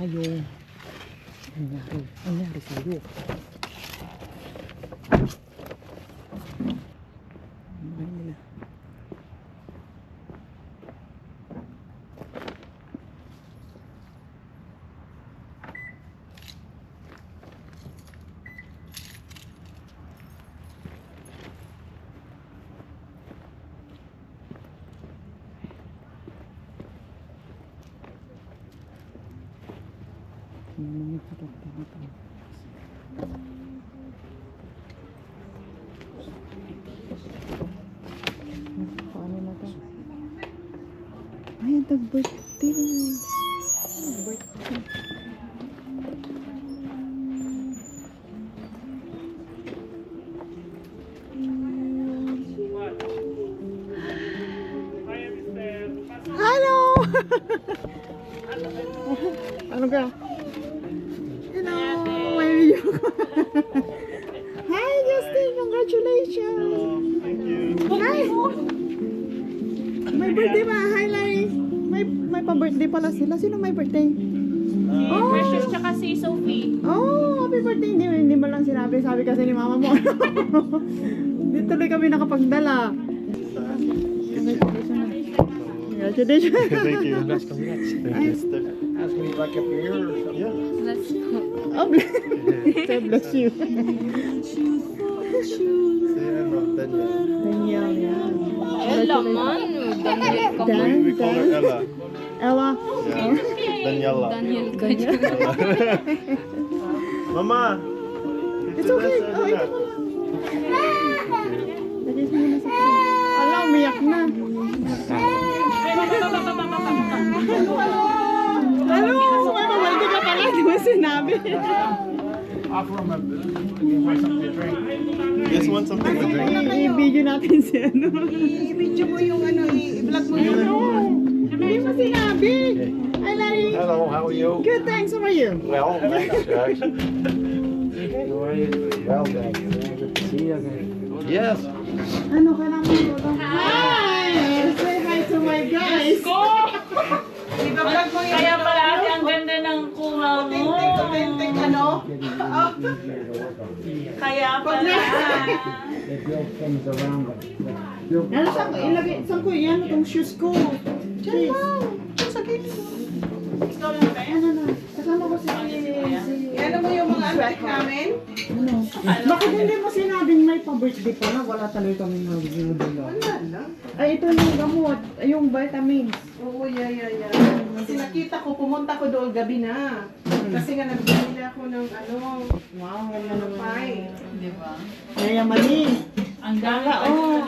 Ayun. Nangyari sa'yo. Ano nila? Mga patok dito. Paano na to? Ay, nag-birthday. Nag-birthday. Hello! Ano ka? Hello! May video ko. Hi, Justin! Congratulations! Thank you. Hi! May birthday ba? Hi, Larry! May pa-birthday pala sila. Sino may birthday? Oh! Precious tsaka si Sophie. Oh, happy birthday! Hindi mo lang sinabi. Sabi kasi ni mama mo. Hindi tuloy kami nakapagdala. Congratulations! Thank you. Ay, Ask me like up here or something. Yeah. Let's go. oh, God bless you. Say I'm from Daniel. Daniel, yeah. Ella man. Daniel ka man. We call her Ella. Ella. Yeah. Daniela. Daniel ka dyan. Mama. It's okay. Oh, ito mo lang. Lagay mo na sa kanya. Ala, umiyak na. Ano? May mamaldi ka pala. Di mo sinabi. You just want something to drink? I-video natin si ano. I-video mo yung ano, i-vlog mo yun. Ano? Hindi mo sinabi. Hi, Larry. Hello, how are you? Good, thanks. How are you? Well, thanks, Jax. How are you? Well, thank you. Good to see you again. Yes. Ano ka lang mo? Hi! Say hi to my guys. I-vlog mo yung Kaya pala ate, ang ganda ng kuha mo. authentic, ano? Kaya pala. Ano saan ko ilagay? Saan ko yan? Itong shoes ko. Please. Sa gilid. Ano na? Kasama ko si... Ano mo yung mga anak namin? Ano? Bakit hindi mo sinabing may pa-birthday pala? Wala talaga kami nag-video. Wala lang. Ay, ito yung gamot. Ay, yung vitamins. Oo, yeah. Kasi nakita ko, pumunta ko doon gabi na. Kasi nga nagbili ako ng ano, Wow, ang ganda naman. pie. Di ba? Kaya mali. Ang dami Kaka, pa oh.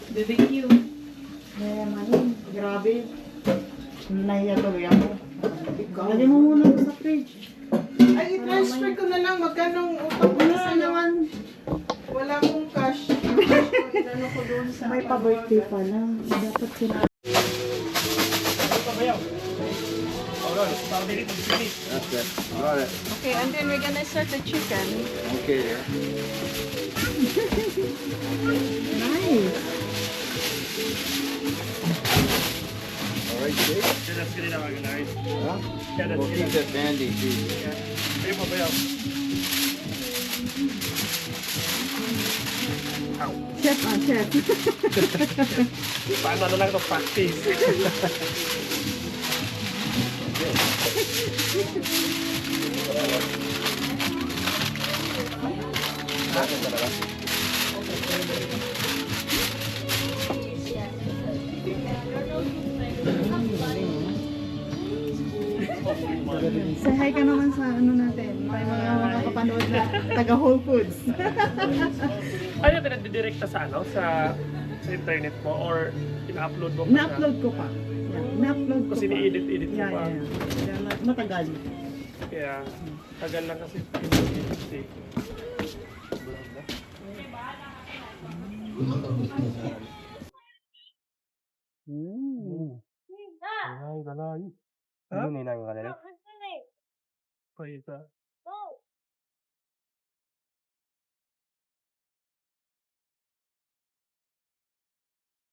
BBQ. Kaya mali. Grabe. Nahiya tuloy ako. Lagyan mo muna sa fridge. Ay, i-transfer ko na lang. Magkano utang ko Wala sa'yo? naman. Wala akong cash. Inano ko doon sa... May pa-birthday pala. Dapat sila. That's it. Got it. Okay, and then we're gonna serve the chicken. Okay. Nice. All right, Jake. Huh? We'll keep that handy, too. Chef, chef. Paano na lang ito practice? Say hi ka naman sa ano natin. May mga makakapanood na taga Whole Foods. Ano ka nagdidirekta sa ano? Sa internet mo or ina-upload mo pa Na-upload ko pa. Yeah, na-upload ko Kasi pa. ni-edit mo Yeah, pa. yeah. Kaya matagal. Kaya tagal lang kasi. Ay, lalay. Ano ninang ka na Paisa.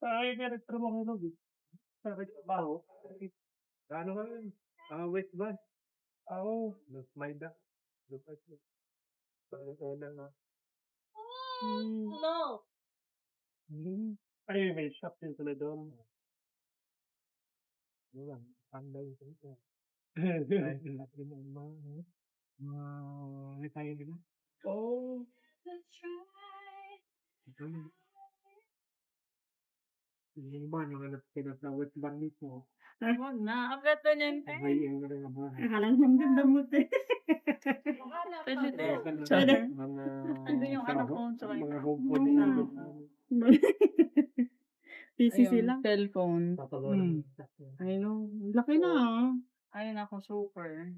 Ay, kaya nagtrabaho ko. Sa trabaho. Ano ka rin? wait ba? Oo. May da. Lupat na. Wala na. No. Ay, may shop din sila doon. Wala. Panday ko ito. Retire nila. Oh. Ito yun. Yung ba, yung pinatawit bandit mo. Huwag na. Ang ganda niyan. Ay, yung ganda ba? Akala niya ang ganda mo, te. Pwede din. Mga Ano yung ano ko? mga home na PC sila. Cellphone. I know. Laki na ah. Ayun ako, super.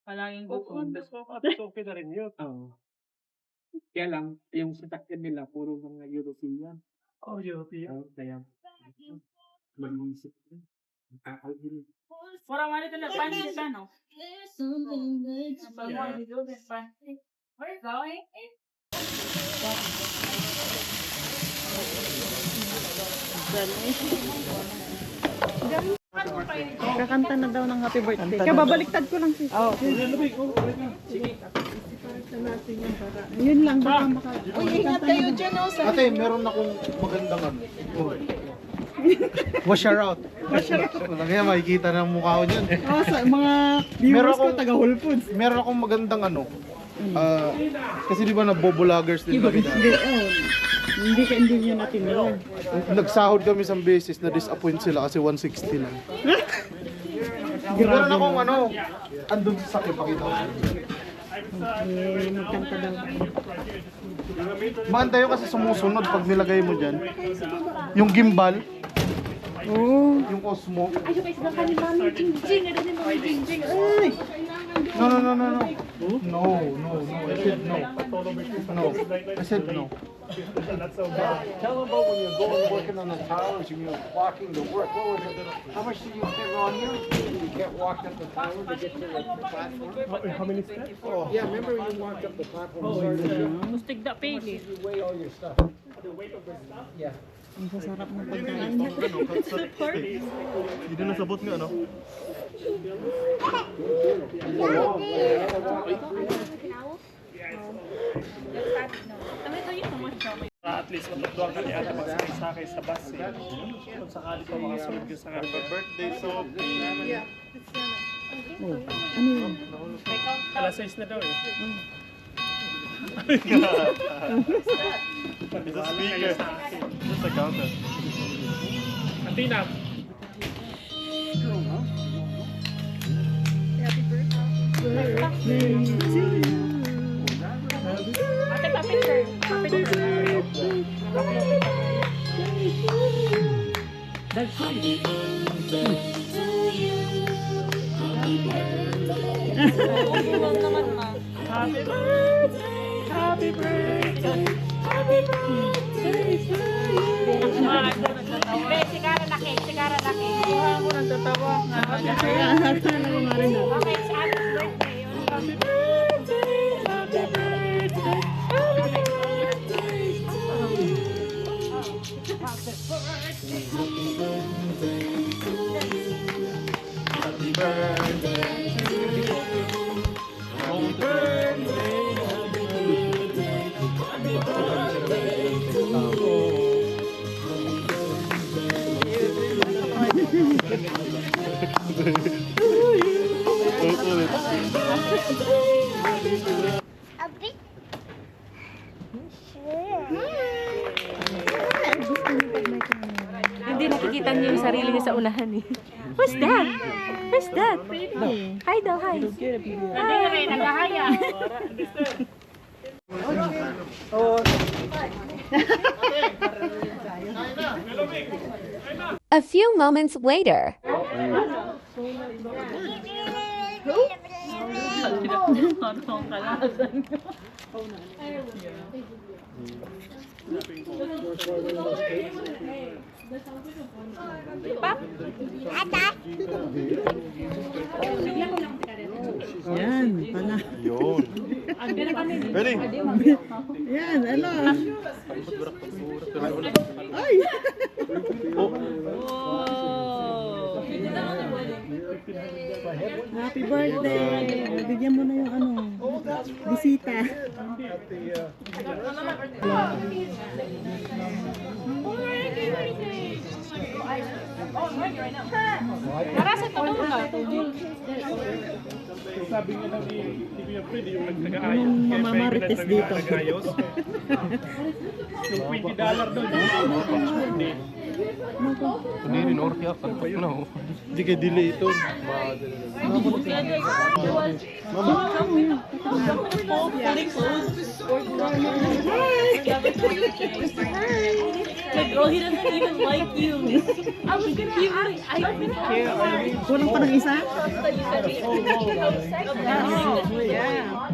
Palaging Oo, gutom. okay na rin yun. Oo. Kaya lang, yung sasakyan nila, puro mga European. Oh, European. Kaya, mag-iisip na. Nakakagil. Pura mali ito na pansit ano? Pag-mali doon, pansit. Where going? Kakanta na daw ng happy birthday. Kababaliktad ko lang sis. Oo. Yun lang, baka maka... Uy, ingat kayo dyan, oh. Sa Ate, meron akong magandang ano. Wash her out. Kaya makikita ng mukha ko dyan. Oh, sa mga viewers Meron ko, akong- taga Whole Foods. Meron akong magandang ano. Kasi di ba na bobolagers din kami na. Hindi niya natin nila. Nagsahod kami isang beses na disappoint sila kasi 160 lang. Meron akong ano. Andun sa sakit, pakita ko. Magkanta daw. Maganda yun kasi sumusunod pag nilagay mo dyan. Yung gimbal, Oo. yung Osmo. No, no, no, no, no. No, no, no. I said no. No. I said no. Tell them about when you're going working on the towers and you're walking to work. What was it? How much did you pay on you? You can't walk up the tower to get to the platform? How many steps? Yeah, remember you walked up the platform. Mustig da pili. You weigh all your stuff. Yeah. Ang sasarap ng pagkain. Hindi na sabot nga, no? At least matagduan ka ni Ate magsakay sa bus eh. Kung sakali ka makasunod ka sa kanya. Birthday, so... Ano yun? Alas 6 na daw eh. It's a speaker. Just a counter. Atina. Ate, pa-picture. Huwag naman ma. Happy birthday! Happy birthday! Happy birthday to you! Sigara na cake, sigara na cake. Kuha mo nagtatawa. Kaya akala ko nga rin na. Okay, it's Abby's birthday. Happy birthday! Happy birthday! Happy Hindi nakikita niyo yung sarili niya sa unahan eh. Who's that? Who's that? Hi daw, hi. Hindi rin, nagahaya. A few moments later. Anong kalasan ko? Yan, pala. Yun. Ready? Yan, ano? Ay! Oh. Happy birthday! Bigyan mo na yung ano, bisita. Para sa tulong ka. Sabi nga lang ni Kuya Fred, yung nagtaga-ayos. Anong Kaya mamamarites pwede dito? nagtaga-ayos. Yung $20 doon. Hindi kay delay ito. Like, oh, he doesn't even like you. I was gonna Kulang pa ng isa? Yeah.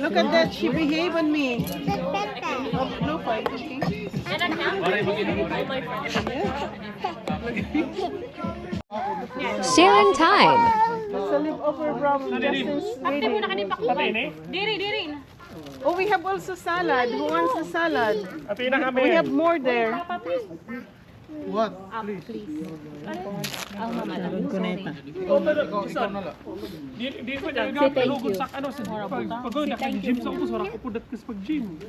Look at that, she behaved on me. Oh, no fight, okay? And I'm happy. All my friends. Sharon time. It's a live-over from Justin's Ate mo na wedding. kanina pakubay. Diri. Oh, we have also salad. Who wants the salad? Ate na kami. We have more there. What? Kuneta. Di ko dyan. Nagkalugod sa ano. Pag naka-gym sa ubos, wala ko pudat kasi pag-gym.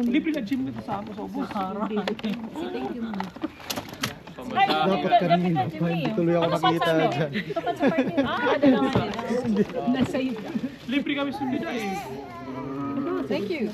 Libre na gym nito sa ako sa ubos. Dapat kanina. Hindi tuloy ako nakita dyan. Ano naman yun? Libre kami sumida eh. Thank you.